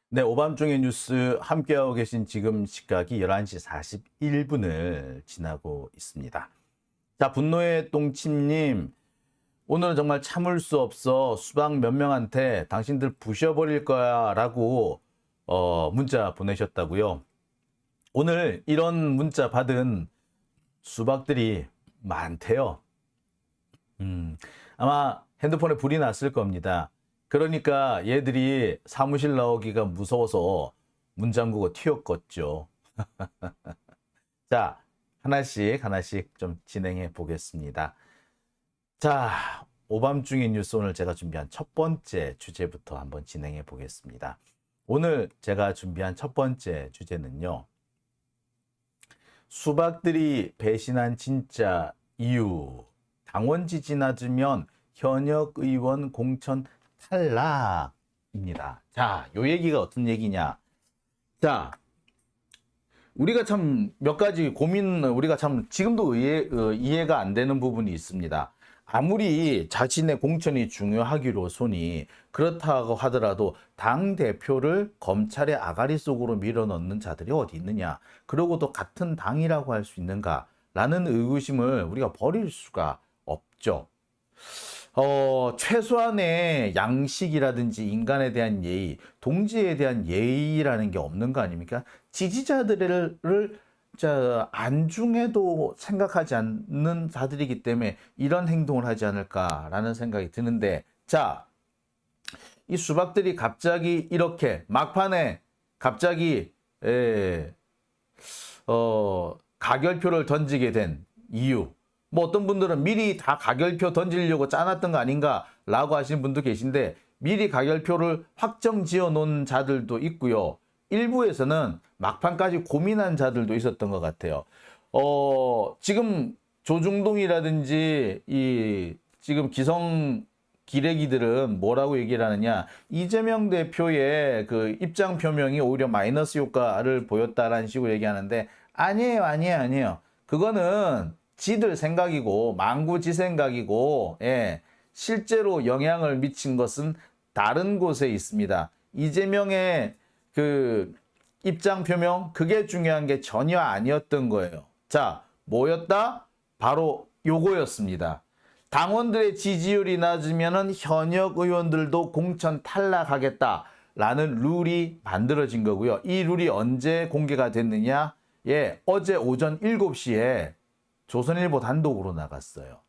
네, 오밤중의 뉴스 함께하고 계신 지금 시각이 11시 41분을 지나고 있습니다. 자, 분노의 똥침님, 오늘은 정말 참을 수 없어 수박 몇 명한테 당신들 부셔버릴 거야 라고 문자 보내셨다고요. 오늘 이런 문자 받은 수박들이 많대요. 아마 핸드폰에 불이 났을 겁니다. 그러니까 얘들이 사무실 나오기가 무서워서 문 잠그고 튀었겠죠. 자, 하나씩 좀 진행해 보겠습니다. 자, 오밤중의 뉴스 오늘 제가 준비한 첫 번째 주제부터 한번 진행해 보겠습니다. 오늘 제가 준비한 첫 번째 주제는요. 수박들이 배신한 진짜 이유. 당원 지지 낮으면 현역 의원 공천 탈락입니다. 자, 요 얘기가 어떤 얘기냐. 자, 우리가 참 몇 가지 우리가 참 지금도 이해가 안 되는 부분이 있습니다. 아무리 자신의 공천이 중요하기로서니 그렇다고 하더라도 당대표를 검찰의 아가리 속으로 밀어넣는 자들이 어디 있느냐. 그러고도 같은 당이라고 할 수 있는가라는 의구심을 우리가 버릴 수가 없죠. 최소한의 양식이라든지 인간에 대한 예의, 동지에 대한 예의라는 게 없는 거 아닙니까? 지지자들을 안중에도 생각하지 않는 자들이기 때문에 이런 행동을 하지 않을까라는 생각이 드는데, 자, 이 수박들이 갑자기 이렇게 막판에 갑자기 가결표를 던지게 된 이유. 뭐 어떤 분들은 미리 다 가결표 던지려고 짜놨던 거 아닌가라고 하시는 분도 계신데, 미리 가결표를 확정 지어 놓은 자들도 있고요. 일부에서는 막판까지 고민한 자들도 있었던 것 같아요. 지금 조중동이라든지 지금 기성 기레기들은 뭐라고 얘기를 하느냐. 이재명 대표의 그 입장 표명이 오히려 마이너스 효과를 보였다라는 식으로 얘기하는데, 아니에요. 그거는 지들 생각이고 망구지 생각이고, 예, 실제로 영향을 미친 것은 다른 곳에 있습니다. 이재명의 그 입장 표명, 그게 중요한 게 전혀 아니었던 거예요. 자, 뭐였다? 바로 요거였습니다. 당원들의 지지율이 낮으면 현역 의원들도 공천 탈락하겠다라는 룰이 만들어진 거고요. 이 룰이 언제 공개가 됐느냐? 예, 어제 오전 7시에 조선일보 단독으로 나갔어요.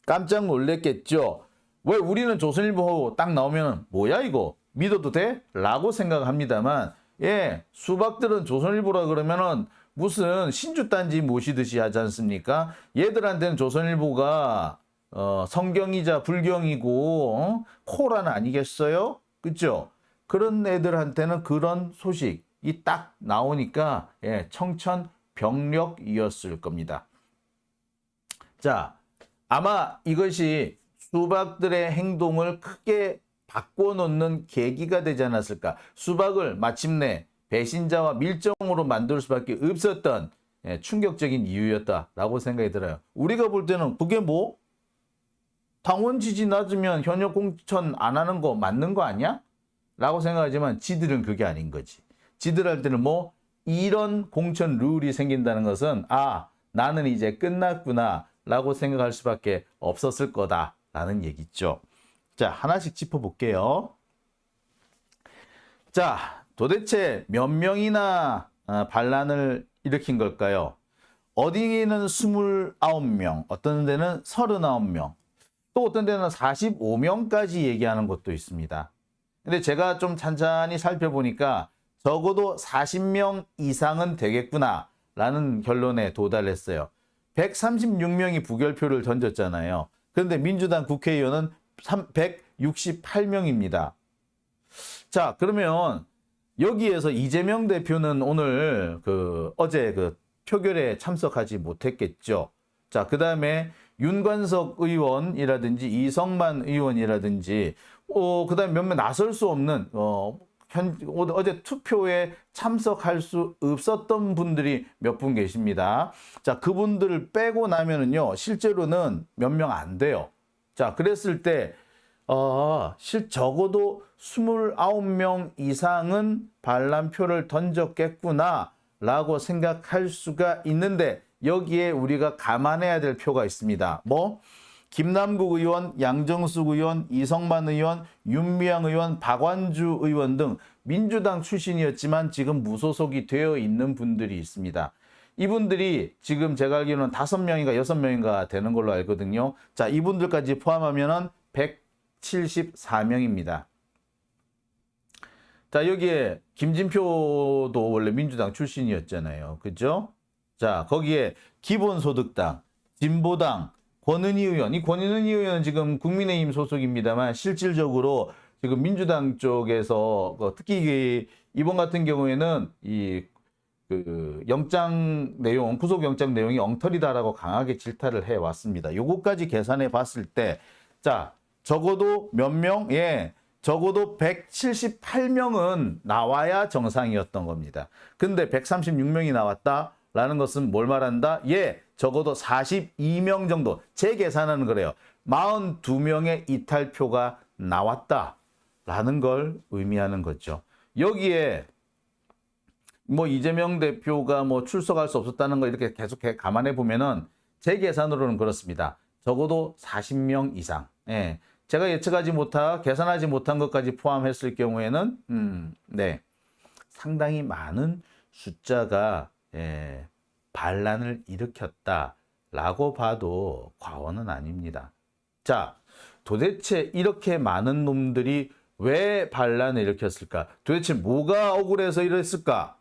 깜짝 놀랬겠죠. 왜 우리는 조선일보 딱 나오면 뭐야 이거 믿어도 돼? 라고 생각합니다만, 예, 수박들은 조선일보라 그러면은 무슨 신주단지 모시듯이 하지 않습니까? 얘들한테는 조선일보가 성경이자 불경이고 코란 아니겠어요? 그죠? 그런 애들한테는 그런 소식이 딱 나오니까, 예, 청천벽력이었을 겁니다. 자, 아마 이것이 수박들의 행동을 크게 바꿔놓는 계기가 되지 않았을까. 수박을 마침내 배신자와 밀정으로 만들 수밖에 없었던, 예, 충격적인 이유였다라고 생각이 들어요. 우리가 볼 때는 그게 뭐? 당원 지지 낮으면 현역 공천 안 하는 거 맞는 거 아니야? 라고 생각하지만 지들은 그게 아닌 거지. 지들한테는 뭐 이런 공천 룰이 생긴다는 것은, 아, 나는 이제 끝났구나 라고 생각할 수밖에 없었을 거다라는 얘기죠. 자, 하나씩 짚어볼게요. 자, 도대체 몇 명이나 반란을 일으킨 걸까요? 어디는 29명, 어떤 데는 39명, 또 어떤 데는 45명까지 얘기하는 것도 있습니다. 근데 제가 좀 찬찬히 살펴보니까 적어도 40명 이상은 되겠구나 라는 결론에 도달했어요. 136명이 부결표를 던졌잖아요. 그런데 민주당 국회의원은 168명입니다. 자, 그러면 여기에서 이재명 대표는 오늘 어제 표결에 참석하지 못했겠죠. 자, 그 다음에 윤관석 의원이라든지 이성만 의원이라든지, 그 다음에 몇몇 나설 수 없는, 어제 투표에 참석할 수 없었던 분들이 몇 분 계십니다. 자, 그분들을 빼고 나면은요, 실제로는 몇 명 안 돼요. 자, 그랬을 때, 적어도 29명 이상은 반란표를 던졌겠구나 라고 생각할 수가 있는데, 여기에 우리가 감안해야 될 표가 있습니다. 뭐? 김남국 의원, 양정숙 의원, 이성만 의원, 윤미향 의원, 박완주 의원 등 민주당 출신이었지만 지금 무소속이 되어 있는 분들이 있습니다. 이분들이 지금 제가 알기로는 5명인가 6명인가 되는 걸로 알거든요. 자, 이분들까지 포함하면은 174명입니다. 자, 여기에 김진표도 원래 민주당 출신이었잖아요. 그죠? 자, 거기에 기본소득당, 진보당, 권은희 의원. 이 권은희 의원은 지금 국민의힘 소속입니다만 실질적으로 지금 민주당 쪽에서 특히 이번 같은 경우에는 영장 내용, 구속영장 내용이 엉터리다라고 강하게 질타를 해왔습니다. 요거까지 계산해 봤을 때, 자, 적어도 몇 명? 예, 적어도 178명은 나와야 정상이었던 겁니다. 근데 136명이 나왔다라는 것은 뭘 말한다? 예, 적어도 42명 정도, 제 계산하는 거래요. 42명의 이탈표가 나왔다라는 걸 의미하는 거죠. 여기에 뭐 이재명 대표가 뭐 출석할 수 없었다는 거 이렇게 계속 감안해 보면은 제 계산으로는 그렇습니다. 적어도 40명 이상. 예. 제가 예측하지 못한, 계산하지 못한 것까지 포함했을 경우에는 네, 상당히 많은 숫자가 반란을 일으켰다라고 봐도 과언은 아닙니다. 자, 도대체 이렇게 많은 놈들이 왜 반란을 일으켰을까? 도대체 뭐가 억울해서 이랬을까?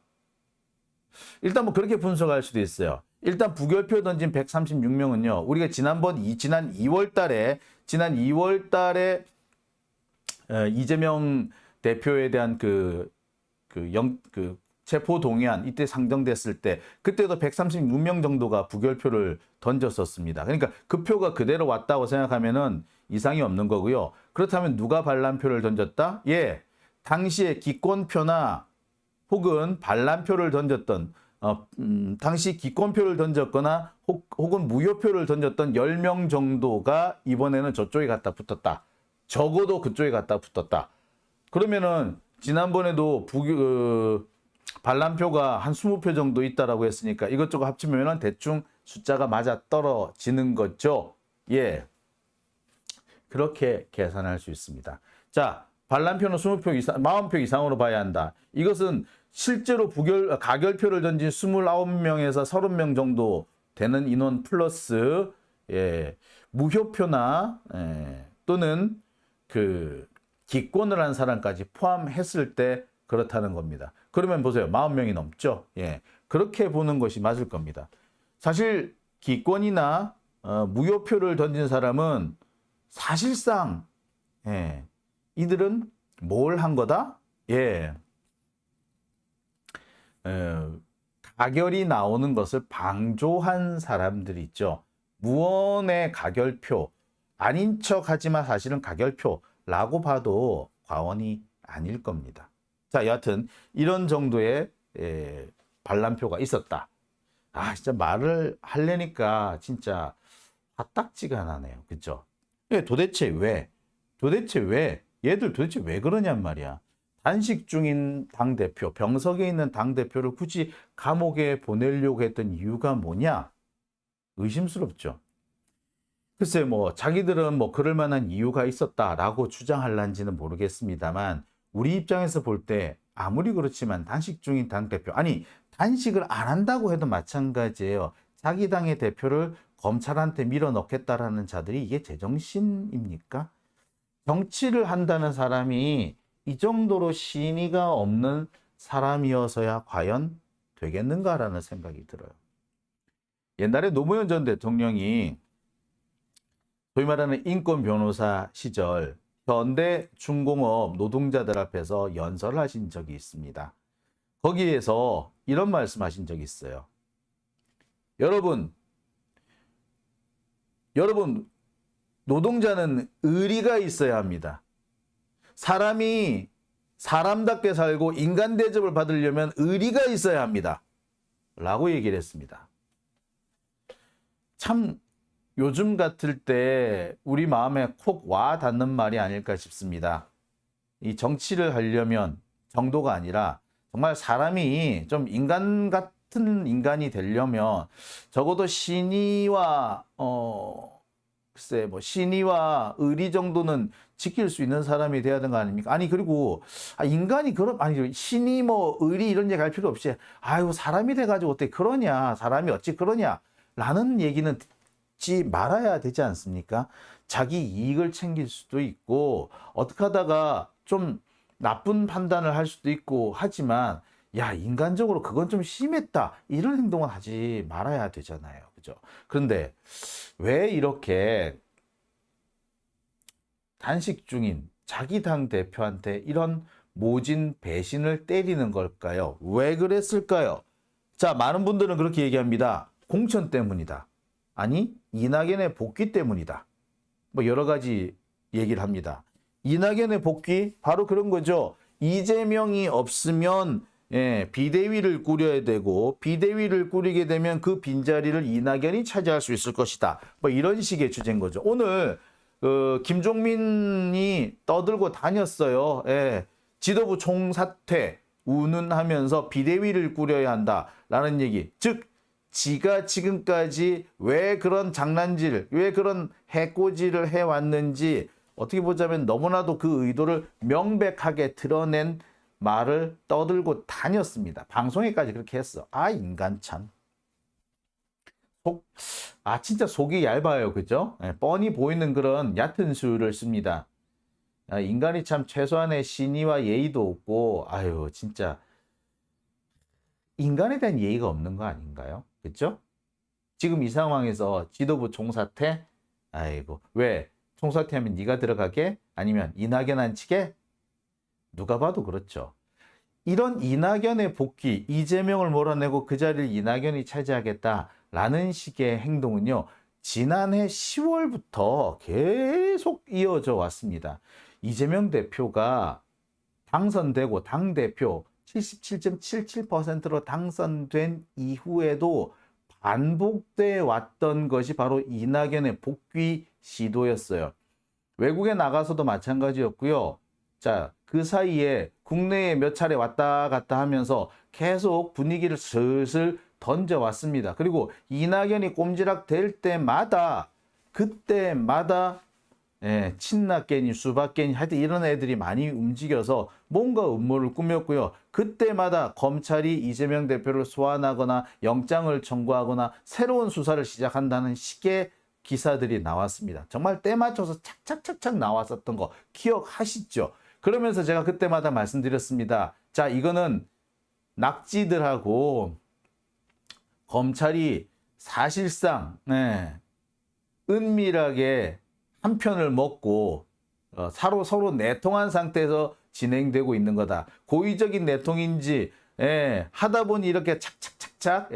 일단 뭐 그렇게 분석할 수도 있어요. 일단 부결표 던진 136명은요. 우리가 지난 2월 달에 이재명 대표에 대한 체포 동의안 이때 상정됐을 때 그때도 136명 정도가 부결표를 던졌었습니다. 그러니까 그 표가 그대로 왔다고 생각하면은 이상이 없는 거고요. 그렇다면 누가 반란표를 던졌다? 예, 당시에 기권표나 혹은 반란표를 던졌던 당시 기권표를 던졌거나 혹은 무효표를 던졌던 10명 정도가 이번에는 저쪽에 갖다 붙었다. 적어도 그쪽에 갖다 붙었다. 그러면은 지난번에도 반란표가 한 20표 정도 있다라고 했으니까 이것저것 합치면 대충 숫자가 맞아 떨어지는 거죠. 예. 그렇게 계산할 수 있습니다. 자, 반란표는 20표 이상, 40표 이상으로 봐야 한다. 이것은 실제로 가결표를 던진 29명에서 30명 정도 되는 인원 플러스 무효표나 또는 기권을 한 사람까지 포함했을 때 그렇다는 겁니다. 그러면 보세요. 40명이 넘죠. 예, 그렇게 보는 것이 맞을 겁니다. 사실 기권이나 무효표를 던진 사람은 사실상 이들은 뭘 한 거다? 예, 가결이 나오는 것을 방조한 사람들이 있죠. 무언의 가결표, 아닌 척하지만 사실은 가결표라고 봐도 과언이 아닐 겁니다. 자, 여하튼 이런 정도의 반란표가 있었다. 아, 진짜 말을 하려니까 진짜 화딱지가 나네요. 그죠? 도대체 왜? 얘들 도대체 왜 그러냔 말이야. 단식 중인 당대표, 병석에 있는 당대표를 굳이 감옥에 보내려고 했던 이유가 뭐냐? 의심스럽죠. 글쎄, 뭐, 자기들은 뭐, 그럴 만한 이유가 있었다라고 주장할란지는 모르겠습니다만, 우리 입장에서 볼 때, 아무리 그렇지만 단식 중인 당대표, 아니, 단식을 안 한다고 해도 마찬가지예요. 자기 당의 대표를 검찰한테 밀어넣겠다라는 자들이 이게 제정신입니까? 정치를 한다는 사람이 이 정도로 신의가 없는 사람이어서야 과연 되겠는가라는 생각이 들어요. 옛날에 노무현 전 대통령이 소위 말하는 인권 변호사 시절 현대 중공업 노동자들 앞에서 연설을 하신 적이 있습니다. 거기에서 이런 말씀하신 적이 있어요. 여러분, 노동자는 의리가 있어야 합니다. 사람이 사람답게 살고 인간 대접을 받으려면 의리가 있어야 합니다. 라고 얘기를 했습니다. 참 요즘 같을 때 우리 마음에 콕 와 닿는 말이 아닐까 싶습니다. 이 정치를 하려면 정도가 아니라 정말 사람이 좀 인간 같은 인간이 되려면 적어도 신의와 글쎄 뭐 신의와 의리 정도는 지킬 수 있는 사람이 돼야 되는 거 아닙니까? 아니 그리고 인간이 그런 아니 신의 뭐 의리 이런 얘기 할 필요 없이 아유 사람이 돼가지고 어떻게 그러냐 사람이 어찌 그러냐라는 얘기는 듣지 말아야 되지 않습니까? 자기 이익을 챙길 수도 있고 어떻게 하다가 좀 나쁜 판단을 할 수도 있고 하지만 야 인간적으로 그건 좀 심했다 이런 행동은 하지 말아야 되잖아요. 그죠? 그런데 왜 이렇게 단식 중인 자기 당 대표한테 이런 모진 배신을 때리는 걸까요? 왜 그랬을까요? 자, 많은 분들은 그렇게 얘기합니다. 공천 때문이다. 아니, 이낙연의 복귀 때문이다. 뭐 여러 가지 얘기를 합니다. 이낙연의 복귀 바로 그런 거죠. 이재명이 없으면 비대위를 꾸려야 되고 비대위를 꾸리게 되면 그 빈자리를 이낙연이 차지할 수 있을 것이다. 뭐 이런 식의 주제인 거죠. 오늘 김종민이 떠들고 다녔어요. 지도부 총사퇴 운운하면서 비대위를 꾸려야 한다라는 얘기. 즉 지가 지금까지 왜 그런 장난질, 왜 그런 해코지를 해왔는지 어떻게 보자면 너무나도 그 의도를 명백하게 드러낸 말을 떠들고 다녔습니다. 방송에까지 그렇게 했어. 아 인간 참. 진짜 속이 얇아요. 그죠? 뻔히 보이는 그런 얕은 수를 씁니다. 인간이 참 최소한의 신의와 예의도 없고 아유 진짜 인간에 대한 예의가 없는 거 아닌가요? 그죠? 지금 이 상황에서 지도부 총사퇴? 아이고 왜? 총사퇴하면 네가 들어가게? 아니면 이낙연 안치게? 누가 봐도 그렇죠. 이런 이낙연의 복귀, 이재명을 몰아내고 그 자리를 이낙연이 차지하겠다라는 식의 행동은요. 지난해 10월부터 계속 이어져 왔습니다. 이재명 대표가 당선되고 당대표 77.77%로 당선된 이후에도 반복돼 왔던 것이 바로 이낙연의 복귀 시도였어요. 외국에 나가서도 마찬가지였고요. 자, 그 사이에 국내에 몇 차례 왔다 갔다 하면서 계속 분위기를 슬슬 던져왔습니다. 그리고 이낙연이 꼼지락 될 때마다 그때마다 친낙계니 수박계니 하여튼 이런 애들이 많이 움직여서 뭔가 음모를 꾸몄고요. 그때마다 검찰이 이재명 대표를 소환하거나 영장을 청구하거나 새로운 수사를 시작한다는 식의 기사들이 나왔습니다. 정말 때 맞춰서 착착착착 나왔었던 거 기억하시죠? 그러면서 제가 그때마다 말씀드렸습니다. 자, 이거는 낙지들하고 검찰이 사실상 은밀하게 한 편을 먹고 서로 내통한 상태에서 진행되고 있는 거다. 고의적인 내통인지 하다 보니 이렇게 착착착착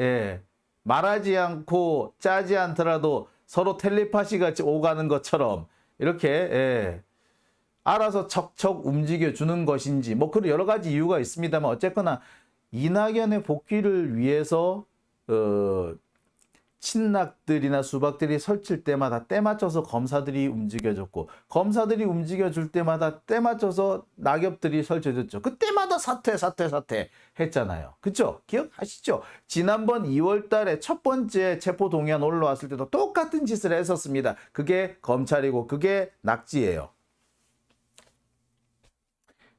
말하지 않고 짜지 않더라도 서로 텔레파시 같이 오가는 것처럼 이렇게 알아서 척척 움직여주는 것인지 뭐 그런 여러 가지 이유가 있습니다만 어쨌거나 이낙연의 복귀를 위해서 친낙들이나 수박들이 설칠 때마다 때 맞춰서 검사들이 움직여줬고 검사들이 움직여줄 때마다 때 맞춰서 낙엽들이 설쳐졌죠. 그때마다 사퇴 했잖아요. 그쵸? 기억하시죠? 지난번 2월 달에 첫 번째 체포동의안 올라왔을 때도 똑같은 짓을 했었습니다. 그게 검찰이고 그게 낙지예요.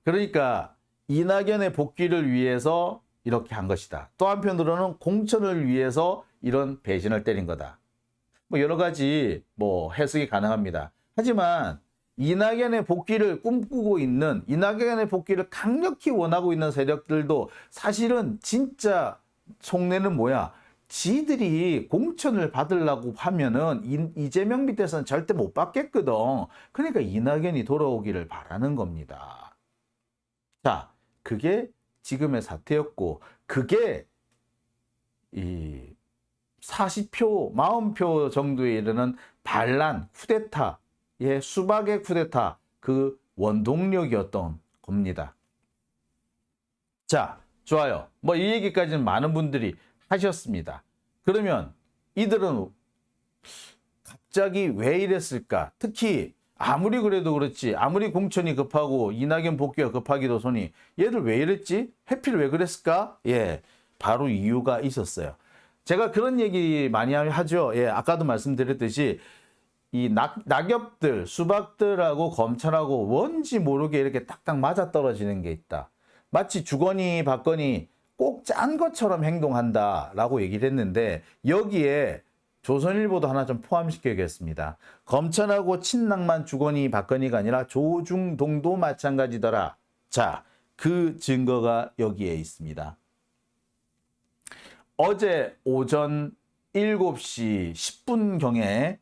그러니까 이낙연의 복귀를 위해서 이렇게 한 것이다. 또 한편으로는 공천을 위해서 이런 배신을 때린 거다. 뭐 여러 가지 뭐 해석이 가능합니다. 하지만 이낙연의 복귀를 꿈꾸고 있는 이낙연의 복귀를 강력히 원하고 있는 세력들도 사실은 진짜 속내는 뭐야? 지들이 공천을 받으려고 하면은 이재명 밑에서는 절대 못 받겠거든. 그러니까 이낙연이 돌아오기를 바라는 겁니다. 자, 그게 지금의 사태였고 그게 이 40표, 40표 정도에 이르는 반란, 쿠데타의 수박의 쿠데타 그 원동력이었던 겁니다. 자, 좋아요. 뭐 이 얘기까지는 많은 분들이 하셨습니다. 그러면 이들은 갑자기 왜 이랬을까? 특히 아무리 그래도 그렇지, 아무리 공천이 급하고 이낙연 복귀가 급하기도 손이 얘들 왜 이랬지? 해필 왜 그랬을까? 예, 바로 이유가 있었어요. 제가 그런 얘기 많이 하죠. 예, 아까도 말씀드렸듯이 이 낙엽들, 수박들하고 검찰하고 뭔지 모르게 이렇게 딱딱 맞아떨어지는 게 있다. 마치 주거니 받거니 꼭 짠 것처럼 행동한다라고 얘기를 했는데 여기에 조선일보도 하나 좀 포함시켜야겠습니다. 검찰하고 친낙만 주거니 받거니가 아니라 조중동도 마찬가지더라. 자, 그 증거가 여기에 있습니다. 어제 오전 7시 10분경에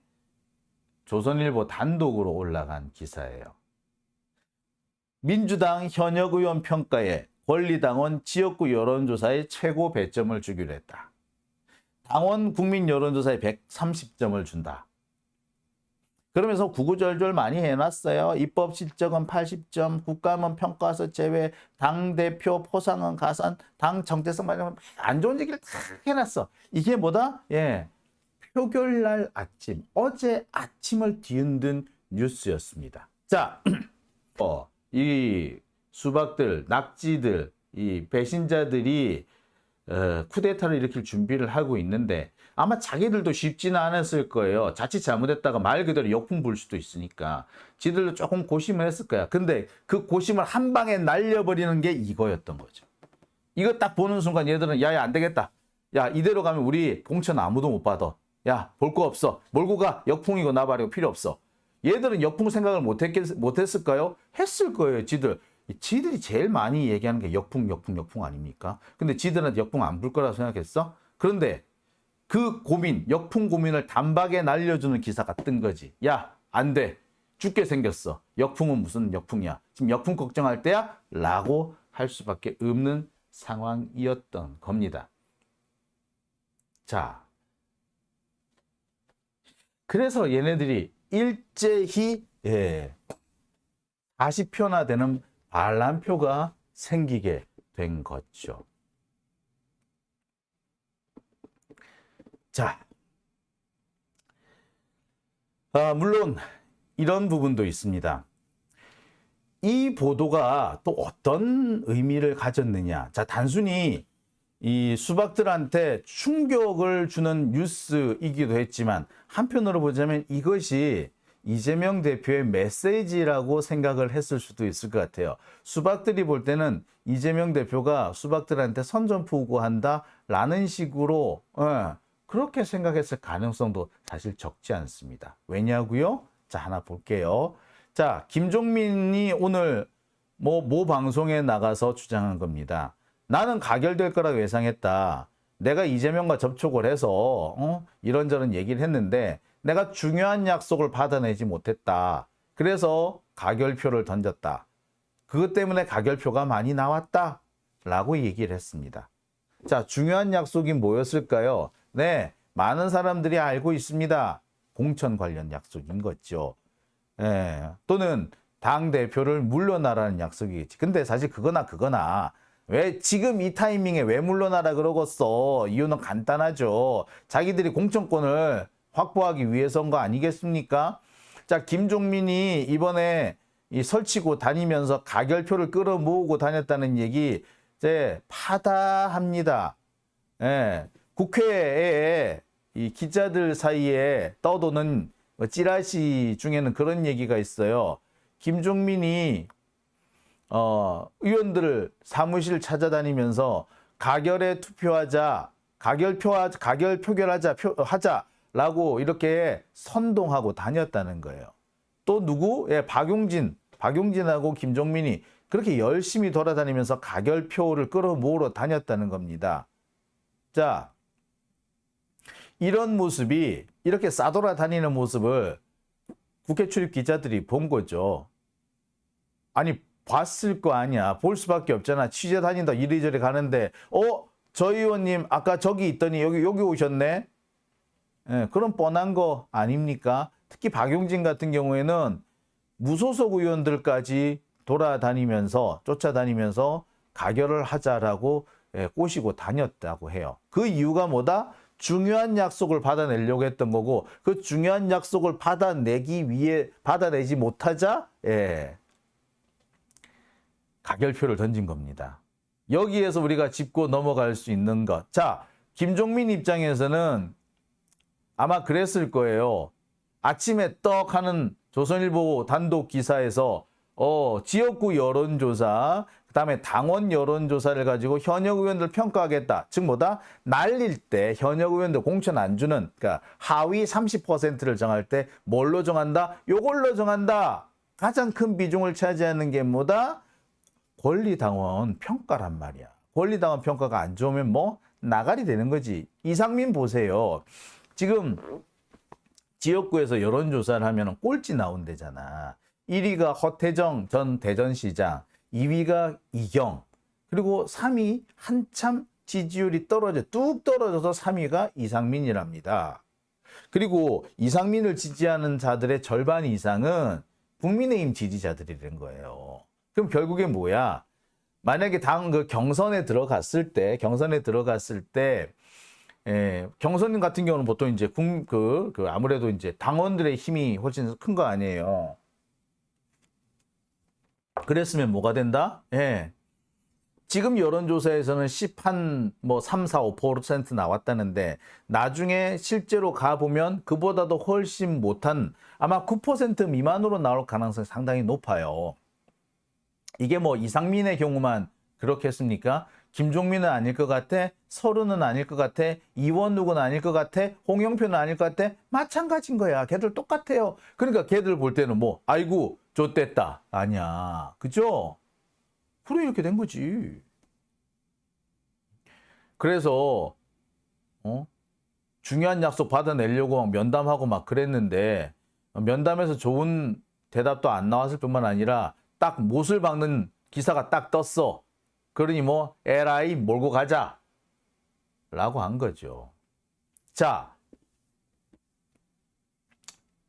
조선일보 단독으로 올라간 기사예요. 민주당 현역 의원 평가에 권리당원 지역구 여론조사에 최고 배점을 주기로 했다. 당원 국민 여론조사에 130점을 준다. 그러면서 구구절절 많이 해놨어요. 입법 실적은 80점, 국감은 평가서 제외, 당대표 포상은 가산, 당 정체성 발령, 안 좋은 얘기를 다 해놨어. 이게 뭐다? 예, 표결날 아침, 어제 아침을 뒤흔든 뉴스였습니다. 자, 이 수박들, 낙지들, 이 배신자들이 쿠데타를 일으킬 준비를 하고 있는데 아마 자기들도 쉽지는 않았을 거예요. 자칫 잘못했다가 말 그대로 역풍 불 수도 있으니까 지들도 조금 고심을 했을 거야. 근데 그 고심을 한 방에 날려버리는 게 이거였던 거죠. 이거 딱 보는 순간 얘들은 야야 안 되겠다. 야 이대로 가면 우리 공천 아무도 못 받아. 야 볼 거 없어. 몰고 가. 역풍이고 나발이고 필요 없어. 얘들은 역풍 생각을 못했을까요? 했을 거예요. 지들이 제일 많이 얘기하는 게 역풍 아닙니까? 근데 지들한테 역풍 안 불 거라고 생각했어? 그런데 그 고민, 역풍 고민을 단박에 날려주는 기사가 뜬 거지. 야, 안 돼. 죽게 생겼어. 역풍은 무슨 역풍이야. 지금 역풍 걱정할 때야? 라고 할 수밖에 없는 상황이었던 겁니다. 자, 그래서 얘네들이 일제히 40표나 되는 반란표가 생기게 된 거죠. 자, 물론 이런 부분도 있습니다. 이 보도가 또 어떤 의미를 가졌느냐. 자, 단순히 이 수박들한테 충격을 주는 뉴스이기도 했지만 한편으로 보자면 이것이 이재명 대표의 메시지라고 생각을 했을 수도 있을 것 같아요. 수박들이 볼 때는 이재명 대표가 수박들한테 선전포고한다라는 식으로 그렇게 생각했을 가능성도 사실 적지 않습니다. 왜냐고요? 자, 하나 볼게요. 자, 김종민이 오늘 모 방송에 나가서 주장한 겁니다. 나는 가결될 거라고 예상했다. 내가 이재명과 접촉을 해서 이런저런 얘기를 했는데 내가 중요한 약속을 받아내지 못했다. 그래서 가결표를 던졌다. 그것 때문에 가결표가 많이 나왔다. 라고 얘기를 했습니다. 자, 중요한 약속이 뭐였을까요? 네, 많은 사람들이 알고 있습니다. 공천 관련 약속인 거죠. 또는 당대표를 물러나라는 약속이겠지. 근데 사실 그거나 왜 지금 이 타이밍에 왜 물러나라 그러겠어? 이유는 간단하죠. 자기들이 공천권을 확보하기 위해서인 거 아니겠습니까? 자, 김종민이 이번에 설치고 다니면서 가결표를 끌어모으고 다녔다는 얘기 이제 파다합니다. 국회에 이 기자들 사이에 떠도는 찌라시 중에는 그런 얘기가 있어요. 김종민이 의원들을 사무실 찾아다니면서 가결에 투표하자, 가결 표결하자라고 이렇게 선동하고 다녔다는 거예요. 또 누구? 박용진하고 김종민이 그렇게 열심히 돌아다니면서 가결표를 끌어모으러 다녔다는 겁니다. 자, 이런 모습이 이렇게 싸돌아다니는 모습을 국회 출입 기자들이 본 거죠. 아니 봤을 거 아니야. 볼 수밖에 없잖아. 취재 다닌다 이리저리 가는데 저 의원님 아까 저기 있더니 여기 오셨네. 그런 뻔한 거 아닙니까? 특히 박용진 같은 경우에는 무소속 의원들까지 쫓아다니면서 가결을 하자라고 꼬시고 다녔다고 해요. 그 이유가 뭐다? 중요한 약속을 받아내려고 했던 거고 그 중요한 약속을 받아내지 못하자 가결표를 던진 겁니다. 여기에서 우리가 짚고 넘어갈 수 있는 것. 자, 김종민 입장에서는 아마 그랬을 거예요. 아침에 떡 하는 조선일보 단독 기사에서 지역구 여론조사, 그다음에 당원 여론조사를 가지고 현역 의원들 평가하겠다. 즉 뭐다? 날릴 때 현역 의원들 공천 안 주는 그러니까 하위 30%를 정할 때 뭘로 정한다? 요걸로 정한다. 가장 큰 비중을 차지하는 게 뭐다? 권리당원 평가란 말이야. 권리당원 평가가 안 좋으면 뭐 나가리 되는 거지. 이상민 보세요. 지금 지역구에서 여론조사를 하면 꼴찌 나온대잖아. 1위가 허태정 전 대전시장, 2위가 이경, 그리고 3위 한참 지지율이 뚝 떨어져서 3위가 이상민이랍니다. 그리고 이상민을 지지하는 자들의 절반 이상은 국민의힘 지지자들이라는 거예요. 그럼 결국에 뭐야? 만약에 경선에 들어갔을 때 경선 같은 경우는 보통 이제 아무래도 이제 당원들의 힘이 훨씬 큰 거 아니에요. 그랬으면 뭐가 된다? 지금 여론조사에서는 3, 4, 5% 나왔다는데 나중에 실제로 가보면 그보다도 훨씬 못한 아마 9% 미만으로 나올 가능성이 상당히 높아요. 이게 이상민의 경우만 그렇겠습니까? 김종민은 아닐 것 같아? 서른은 아닐 것 같아? 이원욱은 아닐 것 같아? 홍영표는 아닐 것 같아? 마찬가지인 거야. 걔들 똑같아요. 그러니까 걔들 볼 때는 아이고 좆됐다. 아니야. 그죠? 그래 이렇게 된 거지. 그래서 중요한 약속 받아내려고 막 면담하고 막 그랬는데 면담에서 좋은 대답도 안 나왔을 뿐만 아니라 딱 못을 박는 기사가 딱 떴어. 그러니 에라이 몰고 가자 라고 한 거죠. 자,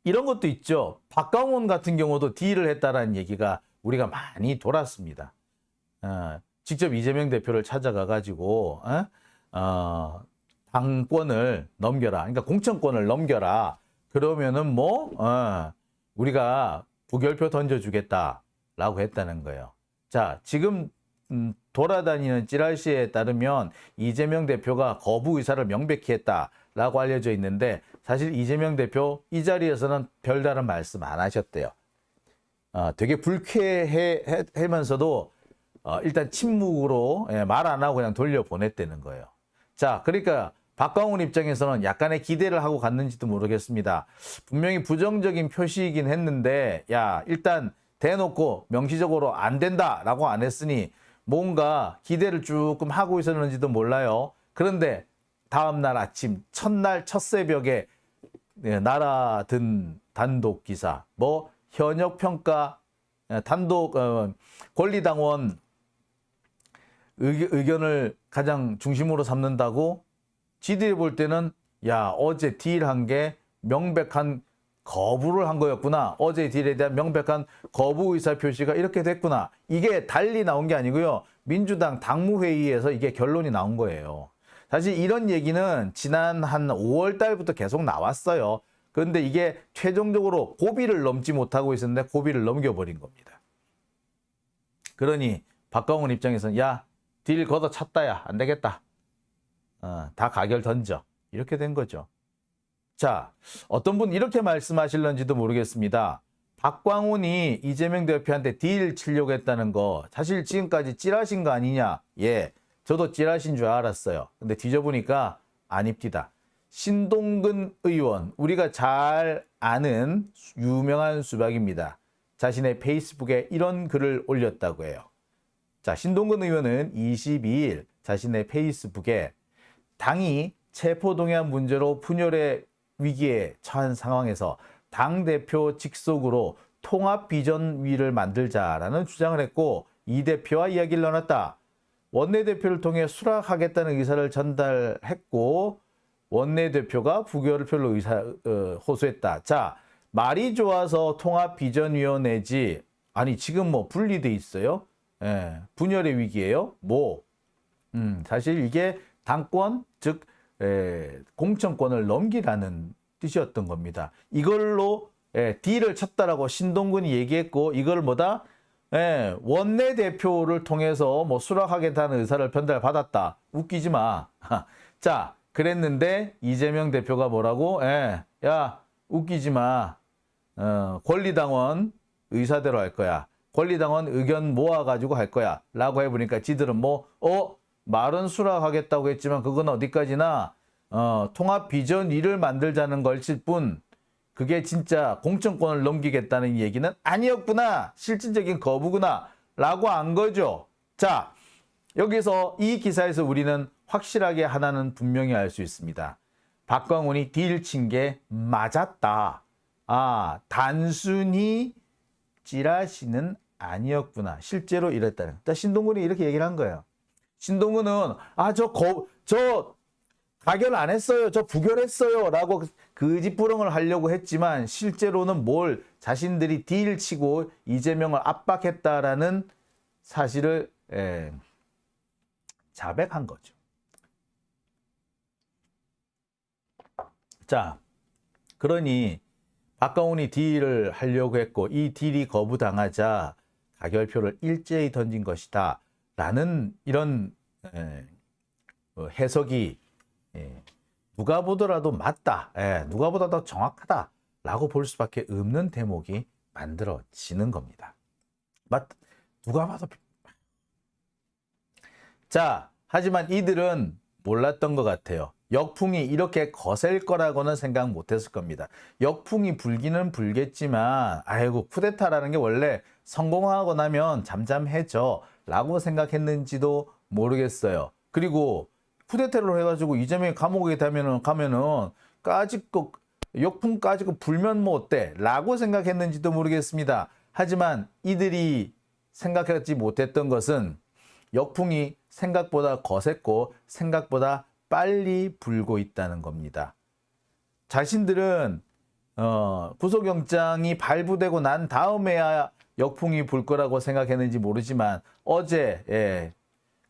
이런 것도 있죠. 박광원 같은 경우도 딜을 했다라는 얘기가 우리가 많이 돌았습니다. 직접 이재명 대표를 찾아가 가지고 당권을 넘겨라. 그러니까 공천권을 넘겨라. 그러면은 우리가 부결표 던져주겠다라고 했다는 거예요. 자, 지금 돌아다니는 찌라시에 따르면 이재명 대표가 거부 의사를 명백히 했다라고 알려져 있는데 사실 이재명 대표 이 자리에서는 별다른 말씀 안 하셨대요. 되게 불쾌하면서도 일단 침묵으로 말 안 하고 그냥 돌려보냈다는 거예요. 자, 그러니까 박광훈 입장에서는 약간의 기대를 하고 갔는지도 모르겠습니다. 분명히 부정적인 표시이긴 했는데 일단 대놓고 명시적으로 안 된다라고 안 했으니 뭔가 기대를 조금 하고 있었는지도 몰라요. 그런데 다음날 아침 첫날 첫 새벽에 날아든 단독 기사 현역 평가 단독 권리당원 의견을 가장 중심으로 삼는다고 지들이 볼 때는 어제 딜한 게 명백한 거부를 한 거였구나. 어제 딜에 대한 명백한 거부 의사 표시가 이렇게 됐구나. 이게 달리 나온 게 아니고요. 민주당 당무회의에서 이게 결론이 나온 거예요. 사실 이런 얘기는 지난 한 5월 달부터 계속 나왔어요. 그런데 이게 최종적으로 고비를 넘지 못하고 있었는데 고비를 넘겨버린 겁니다. 그러니 박광훈 입장에서는 딜 걷어찼다. 안 되겠다. 다 가결 던져. 이렇게 된 거죠. 자, 어떤 분 이렇게 말씀하실런지도 모르겠습니다. 박광훈이 이재명 대표한테 딜 치려고 했다는 거 사실 지금까지 찌라신 거 아니냐. 저도 찌라신 줄 알았어요. 근데 뒤져보니까 아닙니다. 신동근 의원, 우리가 잘 아는 유명한 수박입니다. 자신의 페이스북에 이런 글을 올렸다고 해요. 자, 신동근 의원은 22일 자신의 페이스북에 당이 체포동의안 문제로 분열의 위기에 처한 상황에서 당대표 직속으로 통합비전위를 만들자라는 주장을 했고 이 대표와 이야기를 나눴다. 원내대표를 통해 수락하겠다는 의사를 전달했고 원내대표가 부결표를 호소했다. 자, 말이 좋아서 통합비전위원회지 아니 지금 분리돼 있어요? 분열의 위기예요? 사실 이게 당권 즉 공천권을 넘기라는 뜻이었던 겁니다. 이걸로 딜을 쳤다라고 신동근이 얘기했고 이걸 뭐다? 원내대표를 통해서 뭐 수락하겠다는 의사를 전달받았다. 웃기지 마. 자, 그랬는데 이재명 대표가 뭐라고? 야, 웃기지 마. 권리당원 의사대로 할 거야. 권리당원 의견 모아가지고 할 거야. 라고 해보니까 지들은 뭐, 말은 수락하겠다고 했지만 그건 어디까지나 통합 비전 2를 만들자는 것일 뿐 그게 진짜 공천권을 넘기겠다는 얘기는 아니었구나. 실질적인 거부구나. 라고 한 거죠. 자, 여기서 이 기사에서 우리는 확실하게 하나는 분명히 알 수 있습니다. 박광훈이 딜 친 게 맞았다. 단순히 찌라시는 아니었구나. 실제로 이랬다는. 신동근이 이렇게 얘기를 한 거예요. 신동근은 저 가결 안 했어요. 저 부결했어요. 라고 거짓부렁을 하려고 했지만 실제로는 뭘 자신들이 딜 치고 이재명을 압박했다라는 사실을 자백한 거죠. 자, 그러니 박광훈이 딜을 하려고 했고 이 딜이 거부당하자 가결표를 일제히 던진 것이다. 라는 이런 해석이 누가 보더라도 맞다. 누가 보더라도 정확하다. 라고 볼 수밖에 없는 대목이 만들어지는 겁니다. 누가 봐도. 자, 하지만 이들은 몰랐던 것 같아요. 역풍이 이렇게 거셀 거라고는 생각 못했을 겁니다. 역풍이 불기는 불겠지만 아이고 쿠데타라는 게 원래 성공하고 나면 잠잠해져 라고 생각했는지도 모르겠어요. 그리고 쿠데타를 해가지고 이재명이 감옥에 가면은 역풍까지 불면 뭐 어때? 라고 생각했는지도 모르겠습니다. 하지만 이들이 생각하지 못했던 것은 역풍이 생각보다 거셌고 생각보다 빨리 불고 있다는 겁니다. 자신들은 구속영장이 발부되고 난 다음에야 역풍이 불 거라고 생각했는지 모르지만 어제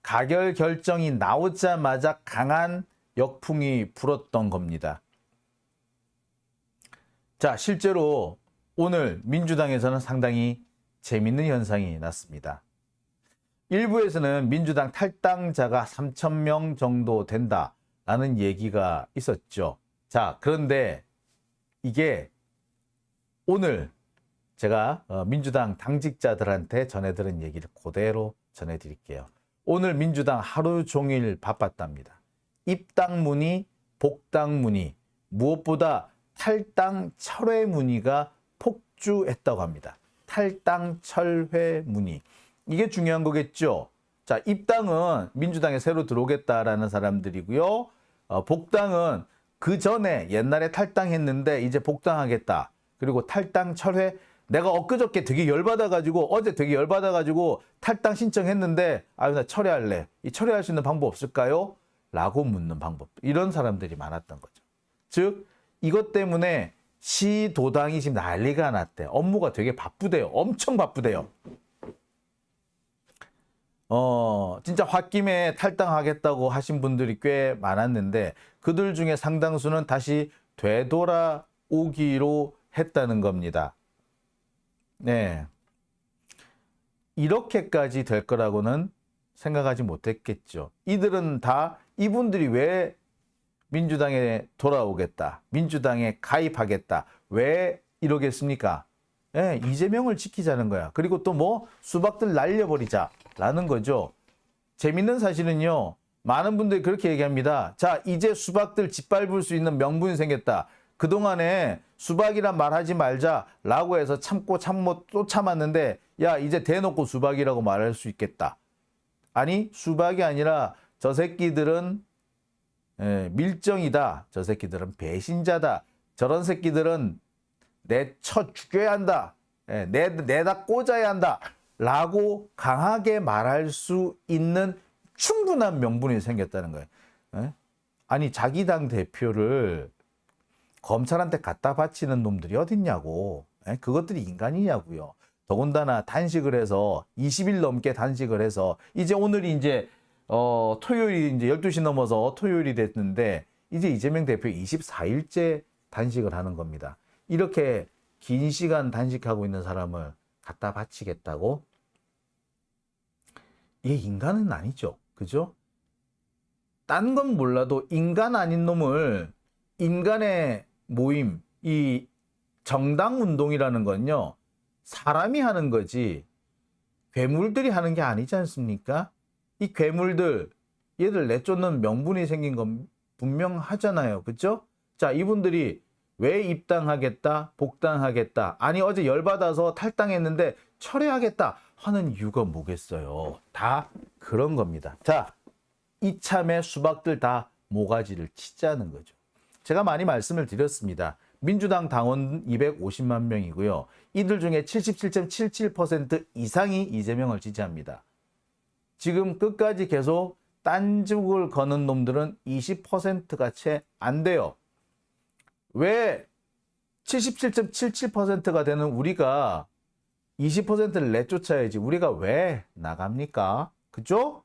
가결 결정이 나오자마자 강한 역풍이 불었던 겁니다. 자, 실제로 오늘 민주당에서는 상당히 재밌는 현상이 났습니다. 일부에서는 민주당 탈당자가 3,000명 정도 된다라는 얘기가 있었죠. 자, 그런데 이게 오늘 제가 민주당 당직자들한테 전해들은 얘기를 그대로 전해드릴게요. 오늘 민주당 하루 종일 바빴답니다. 입당 문의, 복당 문의, 무엇보다 탈당 철회 문의가 폭주했다고 합니다. 탈당 철회 문의. 이게 중요한 거겠죠. 자, 입당은 민주당에 새로 들어오겠다라는 사람들이고요. 복당은 그 전에 옛날에 탈당했는데 이제 복당하겠다. 그리고 탈당 철회, 내가 엊그저께 되게 열받아가지고 어제 되게 열받아가지고 탈당 신청했는데 나 철회할래. 이 철회할 수 있는 방법 없을까요? 라고 묻는 방법. 이런 사람들이 많았던 거죠. 즉 이것 때문에 시도당이 지금 난리가 났대. 업무가 되게 바쁘대요. 엄청 바쁘대요. 진짜 홧김에 탈당하겠다고 하신 분들이 꽤 많았는데 그들 중에 상당수는 다시 되돌아오기로 했다는 겁니다. 네. 이렇게까지 될 거라고는 생각하지 못했겠죠. 이분들이 왜 민주당에 돌아오겠다, 민주당에 가입하겠다, 왜 이러겠습니까? 이재명을 지키자는 거야. 그리고 또 뭐 수박들 날려버리자라는 거죠. 재밌는 사실은요. 많은 분들이 그렇게 얘기합니다. 자, 이제 수박들 짓밟을 수 있는 명분이 생겼다. 그동안에 수박이란 말하지 말자라고 해서 참고 또 참았는데 야, 이제 대놓고 수박이라고 말할 수 있겠다. 아니, 수박이 아니라 저 새끼들은 밀정이다. 저 새끼들은 배신자다. 저런 새끼들은 내쳐 죽여야 한다. 내다 꽂아야 한다. 라고 강하게 말할 수 있는 충분한 명분이 생겼다는 거예요. 아니, 자기 당 대표를 검찰한테 갖다 바치는 놈들이 어딨냐고. 그것들이 인간이냐고요. 더군다나 단식을 해서 20일 넘게 단식을 해서 이제 오늘이 이제 토요일이 이제 12시 넘어서 토요일이 됐는데 이제 이재명 대표 24일째 단식을 하는 겁니다. 이렇게 긴 시간 단식하고 있는 사람을 갖다 바치겠다고? 얘 인간은 아니죠. 그죠? 딴 건 몰라도 인간 아닌 놈을 인간의 모임, 이 정당 운동이라는 건요, 사람이 하는 거지 괴물들이 하는 게 아니지 않습니까? 이 괴물들, 얘들 내쫓는 명분이 생긴 건 분명하잖아요. 그죠? 자, 이분들이 왜 입당하겠다, 복당하겠다, 아니 어제 열받아서 탈당했는데 철회하겠다 하는 이유가 뭐겠어요? 다 그런 겁니다. 자, 이참에 수박들 다 모가지를 치자는 거죠. 제가 많이 말씀을 드렸습니다. 민주당 당원 250만 명이고요. 이들 중에 77.77% 이상이 이재명을 지지합니다. 지금 끝까지 계속 딴죽을 거는 놈들은 20%가 채 안 돼요. 왜 77.77%가 되는 우리가 20%를 내쫓아야지 우리가 왜 나갑니까? 그죠?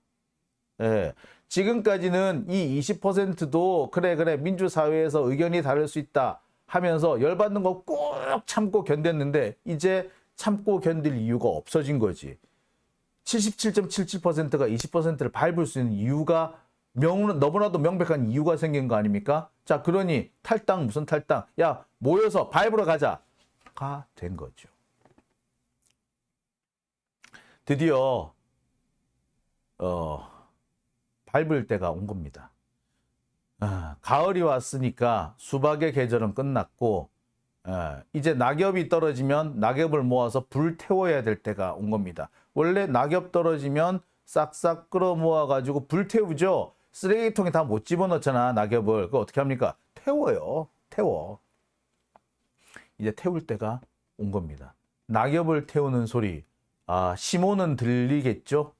예. 지금까지는 이 20%도 그래 민주사회에서 의견이 다를 수 있다 하면서 열받는 거 꼭 참고 견뎠는데 이제 참고 견딜 이유가 없어진 거지. 77.77%가 20%를 밟을 수 있는 이유가 너무나도 명백한 이유가 생긴 거 아닙니까? 자, 그러니 탈당 무슨 탈당? 야, 모여서 밟으러 가자가 된 거죠. 드디어 밟을 때가 온 겁니다. 가을이 왔으니까 수박의 계절은 끝났고 이제 낙엽이 떨어지면 낙엽을 모아서 불 태워야 될 때가 온 겁니다. 원래 낙엽 떨어지면 싹싹 끌어 모아 가지고 불 태우죠. 쓰레기통에 다 못 집어넣잖아, 낙엽을. 그거 어떻게 합니까? 태워요. 태워. 이제 태울 때가 온 겁니다. 낙엽을 태우는 소리. 시모는 들리겠죠?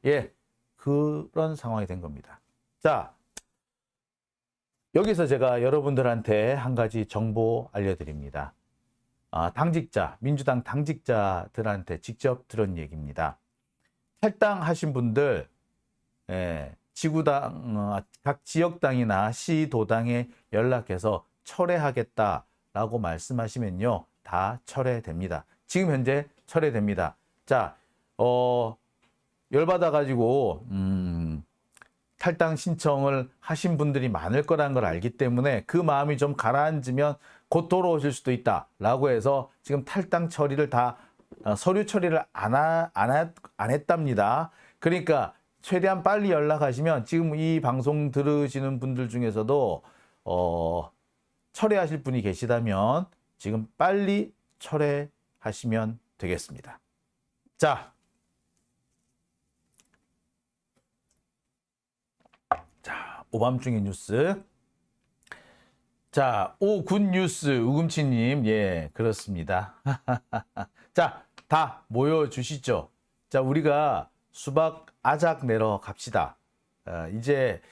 예, 그런 상황이 된 겁니다. 자, 여기서 제가 여러분들한테 한 가지 정보 알려드립니다. 당직자, 민주당 당직자들한테 직접 들은 얘기입니다. 탈당하신 분들, 지구당, 각 지역당이나 시도당에 연락해서 철회하겠다라고 말씀하시면요, 다 철회됩니다. 지금 현재 철회됩니다. 자, 열받아가지고, 탈당 신청을 하신 분들이 많을 거라는 걸 알기 때문에 그 마음이 좀 가라앉으면 곧 돌아오실 수도 있다라고 해서 지금 탈당 처리를 다 서류 처리를 안 했답니다. 그러니까 최대한 빨리 연락하시면 지금 이 방송 들으시는 분들 중에서도 철회하실 분이 계시다면 지금 빨리 철회하시면 되겠습니다. 자, 오밤중의 뉴스. 자, 오굿뉴스 우금치님, 예, 그렇습니다. 자, 다 모여주시죠. 자, 우리가 수박 아작 내러 갑시다. 이제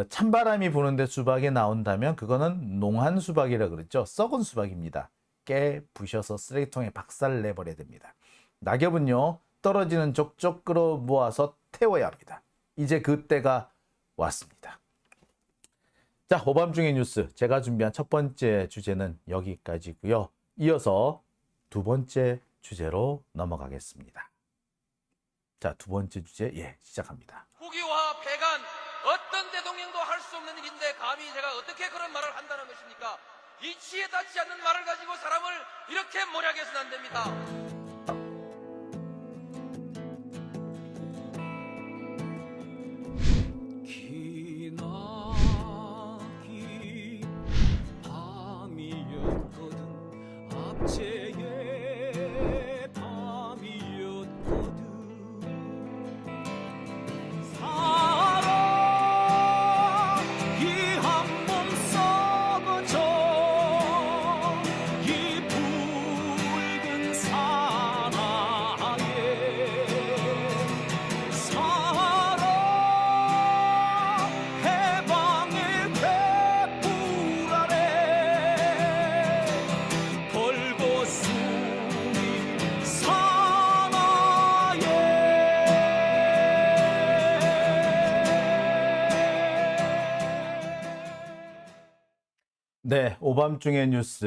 찬바람이 부는데 수박이 나온다면 그거는 농한 수박이라 그랬죠. 썩은 수박입니다. 깨 부셔서 쓰레기통에 박살 내버려야 됩니다. 낙엽은요, 떨어지는 족족 끌어 모아서 태워야 합니다. 이제 그때가 왔습니다. 자, 오밤중의 뉴스, 제가 준비한 첫 번째 주제는 여기까지고요. 이어서 두 번째 주제로 넘어가겠습니다. 자, 두 번째 주제, 예, 시작합니다. 후기와 폐간, 어떤 대통령도 할 수 없는 일인데 감히 제가 어떻게 그런 말을 한다는 것입니까? 이치에 닿지 않는 말을 가지고 사람을 이렇게 몰약해서는 안 됩니다. 이 붉은 사 네, 오밤중의 뉴스